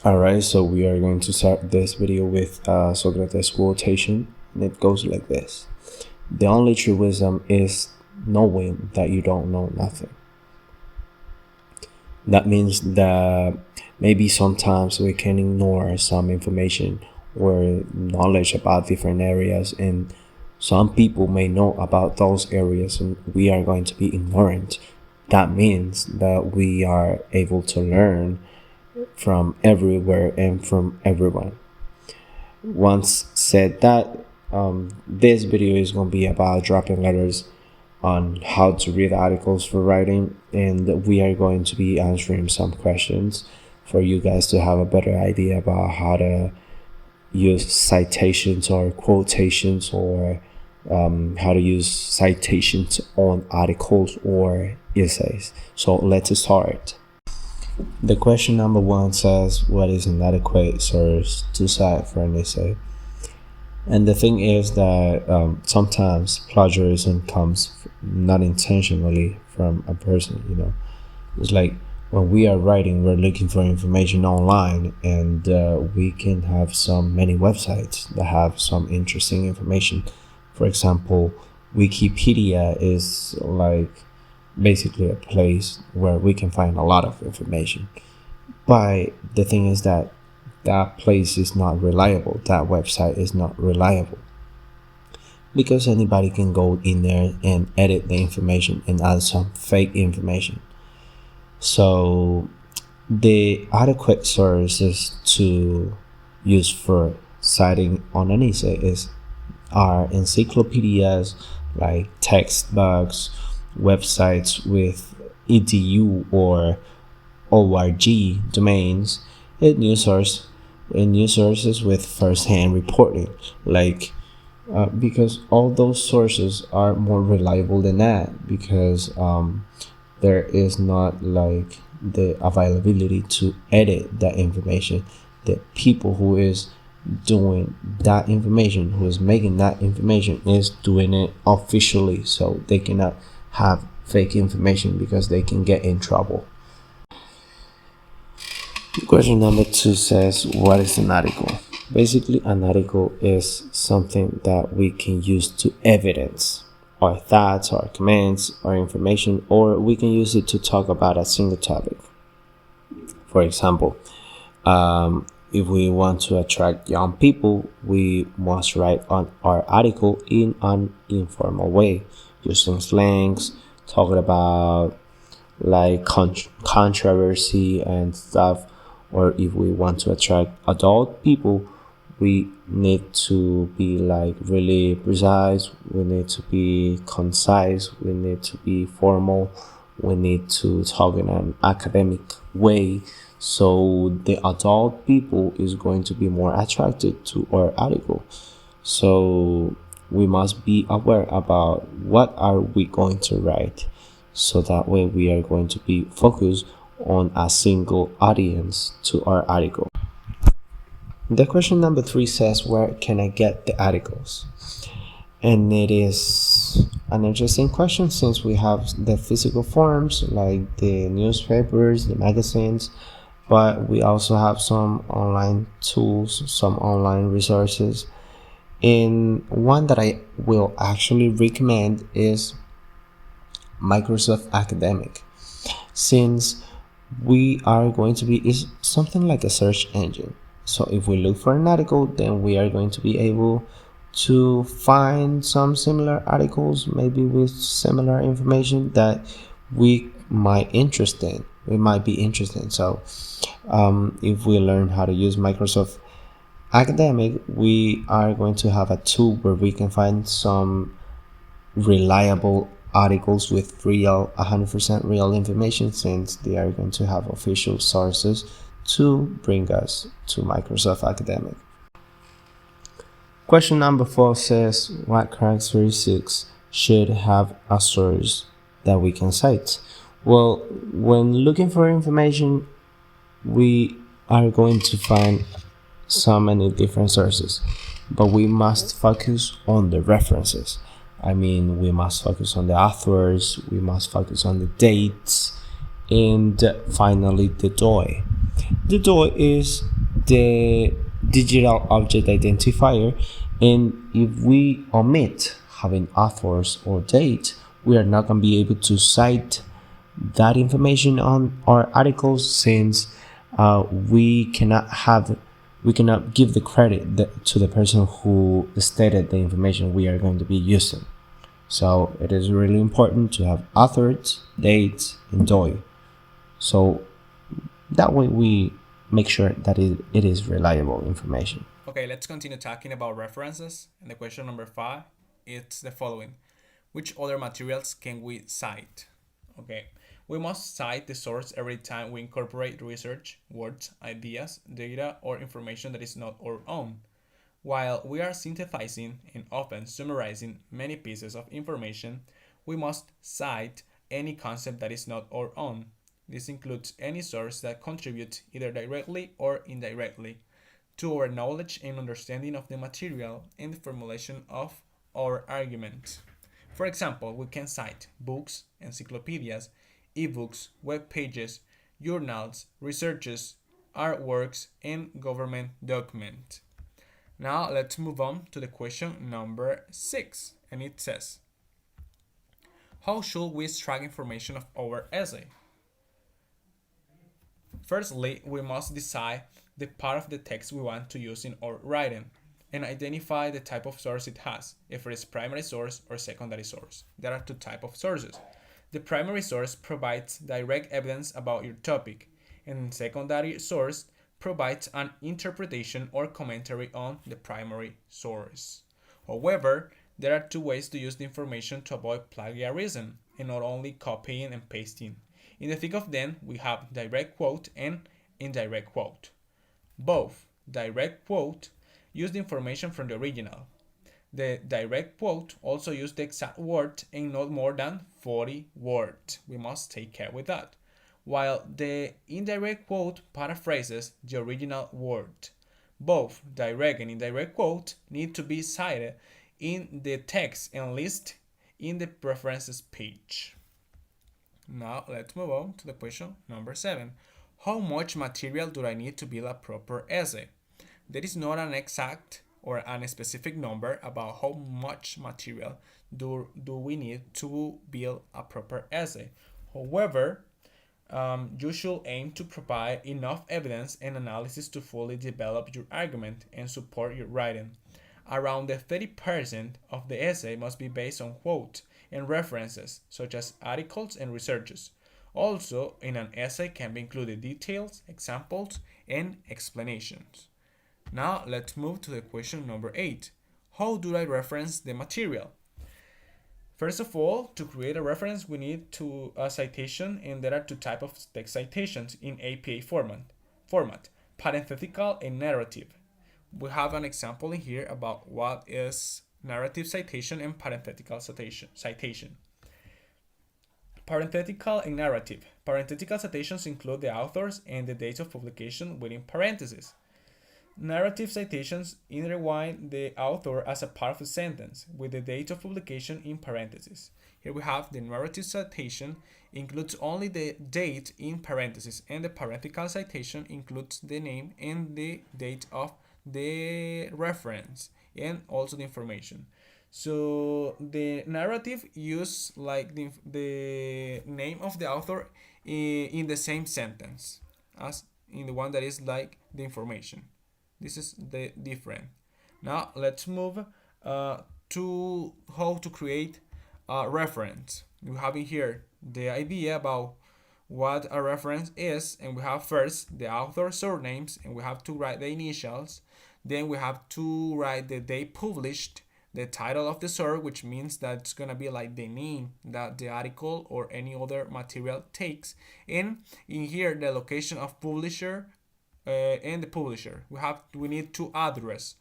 Alright, so we are going to start this video with Socrates quotation, and it goes like this. The only true wisdom is knowing that you don't know nothing. That means that maybe sometimes we can ignore some information or knowledge about different areas, and some people may know about those areas and we are going to be ignorant. That means that we are able to learn from everywhere and from everyone. Once said that, this video is going to be about dropping letters on how to read articles for writing, and we are going to be answering some questions for you guys to have a better idea about how to use citations or quotations, or how to use citations on articles or essays. So let's start. The question number 1 says, what is an adequate source to cite for an essay? And the thing is that sometimes plagiarism comes not intentionally from a person. It's like when we are writing, we're looking for information online, and we can have many websites that have some interesting information. For example, Wikipedia is like basically a place where we can find a lot of information, but the thing is that that place is not reliable. That website is not reliable because anybody can go in there and edit the information and add some fake information. So the adequate sources to use for citing on an essay are encyclopedias, like textbooks, websites with edu or org domains, and news sources with first-hand reporting, because all those sources are more reliable than that, because there is not like the availability to edit that information. The people who is doing that information, who is making that information, is doing it officially, so they cannot have fake information because they can get in trouble. Question number 2 says, what is an article? Basically, an article is something that we can use to evidence our thoughts, our comments, our information, or we can use it to talk about a single topic. For example, if we want to attract young people, we must write on our article in an informal way, using slangs, talking about like controversy and stuff. Or if we want to attract adult people, we need to be like really precise, we need to be concise, we need to be formal, we need to talk in an academic way, so the adult people is going to be more attracted to our article. So we must be aware about what are we going to write, so that way we are going to be focused on a single audience to our article. The question number 3 says, where can I get the articles? And it is an interesting question, since we have the physical forms like the newspapers, the magazines, but we also have some online tools, some online resources. And one that I will actually recommend is Microsoft Academic, since we are going to be, is something like a search engine. So if we look for an article, then we are going to be able to find some similar articles, maybe with similar information that we might be interested in. So if we learn how to use Microsoft Academic, we are going to have a tool where we can find some reliable articles with 100% real information, since they are going to have official sources to bring us to Microsoft Academic. Question number 4 says, what characteristics should have a source that we can cite? Well, when looking for information, we are going to find so many different sources, but we must focus on the references. We must focus on the authors, we must focus on the dates, and finally the DOI. The DOI is the digital object identifier, and if we omit having authors or date, we are not going to be able to cite that information on our articles, since we cannot have we cannot give the credit to the person who stated the information we are going to be using. So it is really important to have authors, dates, and DOI. So that way we make sure that it is reliable information. Okay, let's continue talking about references. And the question number 5, it's the following. Which other materials can we cite? Okay, we must cite the source every time we incorporate research, words, ideas, data, or information that is not our own. While we are synthesizing and often summarizing many pieces of information, we must cite any concept that is not our own. This includes any source that contributes either directly or indirectly to our knowledge and understanding of the material and the formulation of our argument. For example, we can cite books, encyclopedias, ebooks, web pages, journals, researches, artworks, and government documents. Now let's move on to the question number 6, and it says, how should we extract information of our essay? Firstly, we must decide the part of the text we want to use in our writing and identify the type of source it has, if it is primary source or secondary source. There are two types of sources. The primary source provides direct evidence about your topic, and the secondary source provides an interpretation or commentary on the primary source. However, there are two ways to use the information to avoid plagiarism and not only copying and pasting. In the thick of them, we have direct quote and indirect quote. Both direct quote use the information from the original. The direct quote also use the exact word and not more than 40 words. We must take care with that. While the indirect quote paraphrases the original word. Both direct and indirect quote need to be cited in the text and listed in the preferences page. Now let's move on to the question number 7. How much material do I need to build a proper essay? There is not an exact or an specific number about how much material do we need to build a proper essay. However, you should aim to provide enough evidence and analysis to fully develop your argument and support your writing. Around the 30% of the essay must be based on quotes and references, such as articles and researches. Also, in an essay can be included details, examples, and explanations. Now, let's move to the question number 8. How do I reference the material? First of all, to create a reference, we need a citation, and there are two types of text citations in APA format, parenthetical and narrative. We have an example in here about what is narrative citation and parenthetical citation. Parenthetical and narrative. Parenthetical citations include the authors and the dates of publication within parentheses. Narrative citations intertwine the author as a part of a sentence with the date of publication in parentheses. Here we have the narrative citation includes only the date in parentheses, and the parenthetical citation includes the name and the date of the reference and also the information. So the narrative use like the name of the author in the same sentence as in the one that is like the information. This is the different. Now let's move to how to create a reference. We have in here the idea about what a reference is, and we have first the author surnames, and we have to write the initials. Then we have to write the date published, the title of the source, which means that it's gonna be like the name that the article or any other material takes, and in here the location of publisher and the publisher. We need to address.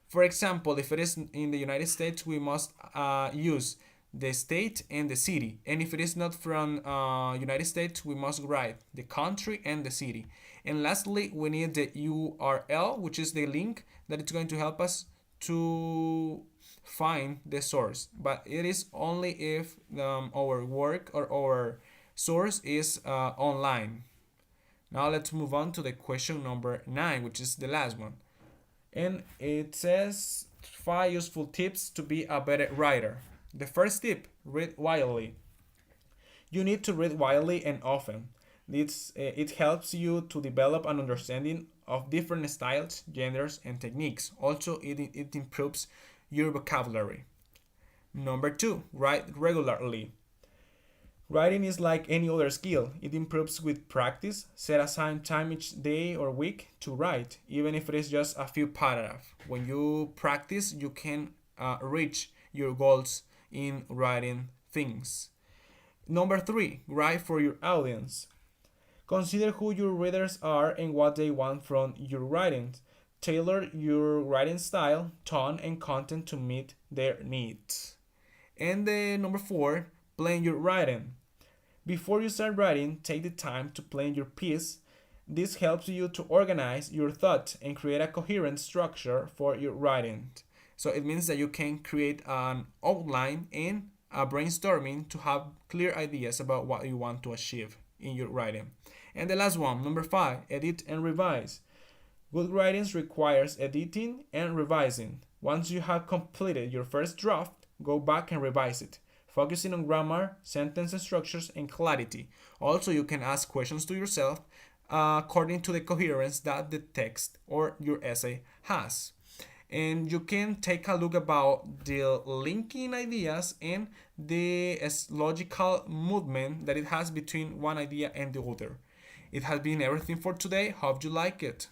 For example, if it is in the United States, we must use the state and the city, and if it is not from United States, we must write the country and the city. And lastly, we need the URL, which is the link that is going to help us to find the source, but it is only if our work or our source is online. Now let's move on to the question number 9, which is the last one. And it says 5 useful tips to be a better writer. The first tip: read widely. You need to read widely and often. It helps you to develop an understanding of different styles, genders, and techniques. Also, it improves your vocabulary. Number 2, write regularly. Writing is like any other skill. It improves with practice. Set aside time each day or week to write, even if it is just a few paragraphs. When you practice, you can reach your goals in writing things. Number 3, write for your audience. Consider who your readers are and what they want from your writings. Tailor your writing style, tone, and content to meet their needs. And the number 4, plan your writing. Before you start writing, take the time to plan your piece. This helps you to organize your thoughts and create a coherent structure for your writing. So it means that you can create an outline and a brainstorming to have clear ideas about what you want to achieve in your writing. And the last one, number 5, edit and revise. Good writing requires editing and revising. Once you have completed your first draft, go back and revise it, focusing on grammar, sentence structures, and clarity. Also, you can ask questions to yourself according to the coherence that the text or your essay has. And you can take a look about the linking ideas and the logical movement that it has between one idea and the other. It has been everything for today. Hope you like it.